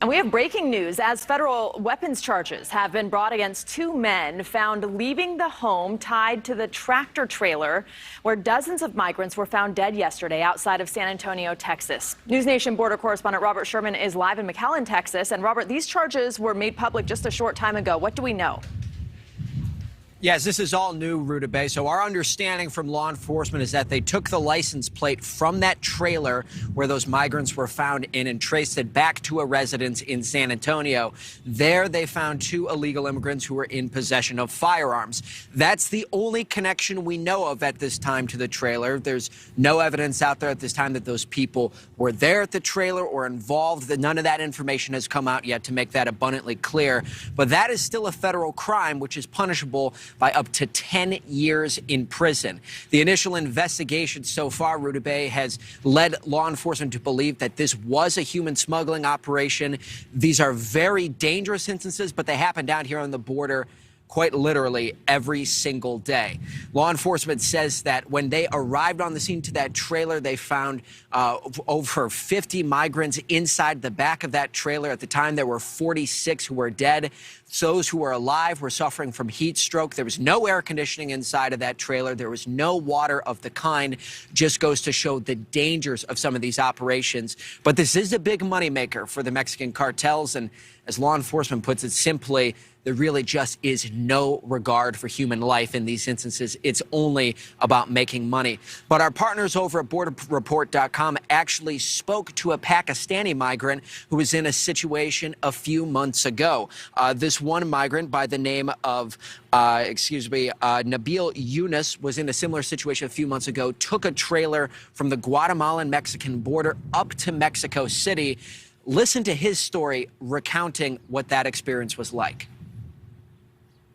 And we have breaking news as federal weapons charges have been brought against two men found leaving the home tied to the tractor trailer where dozens of migrants were found dead yesterday outside of San Antonio, Texas. NewsNation border correspondent Robert Sherman is live in McAllen, Texas. And Robert, these charges were made public just a short time ago. What do we know? Yes, this is all new, Rutabaga. So our understanding from law enforcement is that they took the license plate from that trailer where those migrants were found in and traced it back to a residence in San Antonio. There they found two illegal immigrants who were in possession of firearms. That's the only connection we know of at this time to the trailer. There's no evidence out there at this time that those people were there at the trailer or involved. None of that information has come out yet to make that abundantly clear. But that is still a federal crime, which is punishable by up to 10 years in prison. The initial investigation so far, Rutabaga, has led law enforcement to believe that this was a human smuggling operation. These are very dangerous instances, but they happen down here on the border quite literally every single day. Law enforcement says that when they arrived on the scene to that trailer, they found over 50 migrants inside the back of that trailer. At the time, there were 46 who were dead. Those who were alive were suffering from heat stroke. There was no air conditioning inside of that trailer. There was no water of the kind. Just goes to show the dangers of some of these operations. But this is a big moneymaker for the Mexican cartels. And as law enforcement puts it simply, there really just is no regard for human life in these instances. It's only about making money. But our partners over at BorderReport.com actually spoke to a Pakistani migrant who was in a situation a few months ago. This one migrant by the name of, Nabil Yunus was in a similar situation a few months ago, took a trailer from the Guatemalan-Mexican border up to Mexico City. Listen to his story recounting what that experience was like.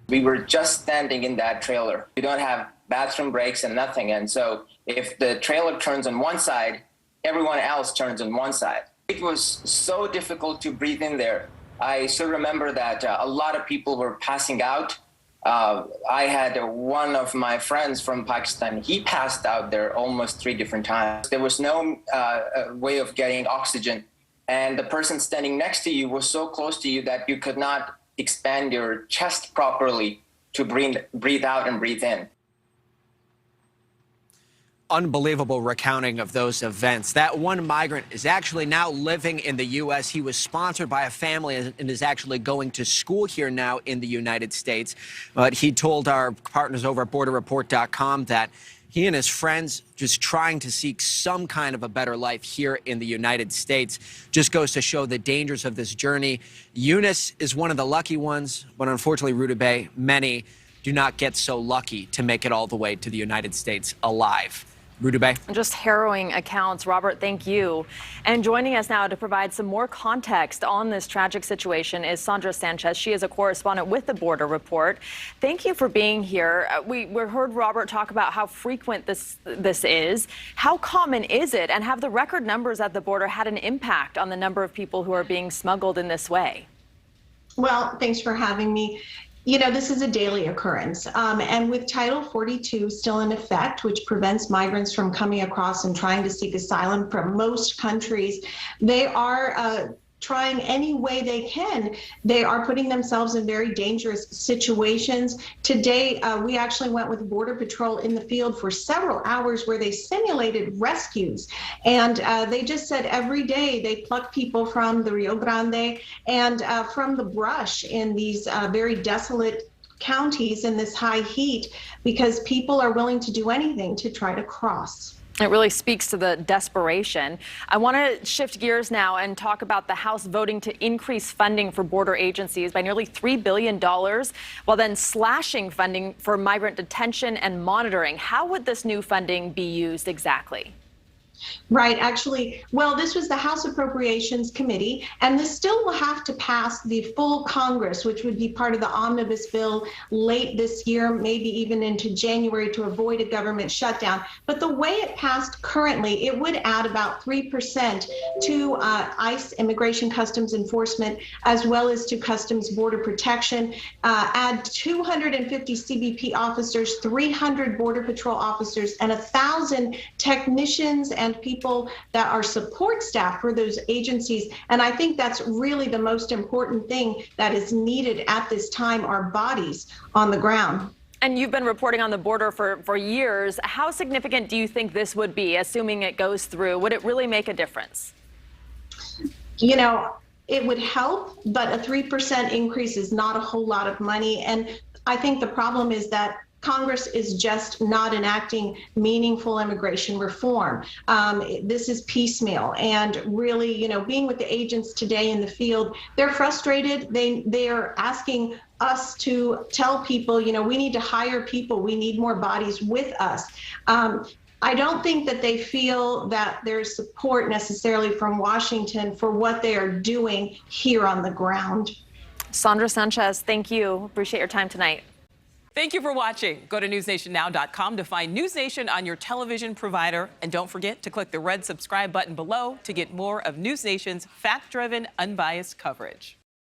We were just standing in that trailer. We don't have bathroom breaks and nothing. And so if the trailer turns on one side, everyone else turns on one side. It was so difficult to breathe in there. I still remember that a lot of people were passing out. I had one of my friends from Pakistan. He passed out there almost 3 different times. There was no way of getting oxygen. And the person standing next to you was so close to you that you could not expand your chest properly to breathe out and breathe in. Unbelievable recounting of those events. That one migrant is actually now living in the U.S. He was sponsored by a family and is actually going to school here now in the United States. But he told our partners over at BorderReport.com that he and his friends just trying to seek some kind of a better life here in the United States. Just goes to show the dangers of this journey. Yunus is one of the lucky ones, but unfortunately, Rutabaga, many do not get so lucky to make it all the way to the United States alive. Rutabaga. Just harrowing accounts. Robert, thank you. And joining us now to provide some more context on this tragic situation is Sandra Sanchez. She is a correspondent with the Border Report. Thank you for being here. We heard Robert talk about how frequent this is. How common is it? And have the record numbers at the border had an impact on the number of people who are being smuggled in this way? Well, thanks for having me. You know, this is a daily occurrence. And with Title 42 still in effect, which prevents migrants from coming across and trying to seek asylum from most countries, they are trying any way they can. They are putting themselves in very dangerous situations. Today, we actually went with Border Patrol in the field for several hours where they simulated rescues. And they just said every day they pluck people from the Rio Grande and from the brush in these very desolate counties in this high heat because people are willing to do anything to try to cross. It really speaks to the desperation. I want to shift gears now and talk about the House voting to increase funding for border agencies by nearly $3 billion, while then slashing funding for migrant detention and monitoring. How would this new funding be used exactly? Right. Actually, well, this was the House Appropriations Committee, and this still will have to pass the full Congress, which would be part of the omnibus bill late this year, maybe even into January to avoid a government shutdown. But the way it passed currently, it would add about 3% to ICE, Immigration Customs Enforcement, as well as to Customs Border Protection, add 250 CBP officers, 300 Border Patrol officers, and 1,000 technicians and and people that are support staff for those agencies. And I think that's really the most important thing that is needed at this time, our bodies on the ground. And you've been reporting on the border for years. How significant do you think this would be, assuming it goes through? Would it really make a difference? You know, it would help, but a 3% increase is not a whole lot of money. And I think the problem is that Congress is just not enacting meaningful immigration reform. This is piecemeal, and really, you know, being with the agents today in the field, they're frustrated. They're asking us to tell people, you know, we need to hire people. We need more bodies with us. I don't think that they feel that there's support necessarily from Washington for what they are doing here on the ground. Sandra Sanchez, thank you. Appreciate your time tonight. Thank you for watching. Go to newsnationnow.com to find News Nation on your television provider. And don't forget to click the red subscribe button below to get more of News Nation's fact-driven, unbiased coverage.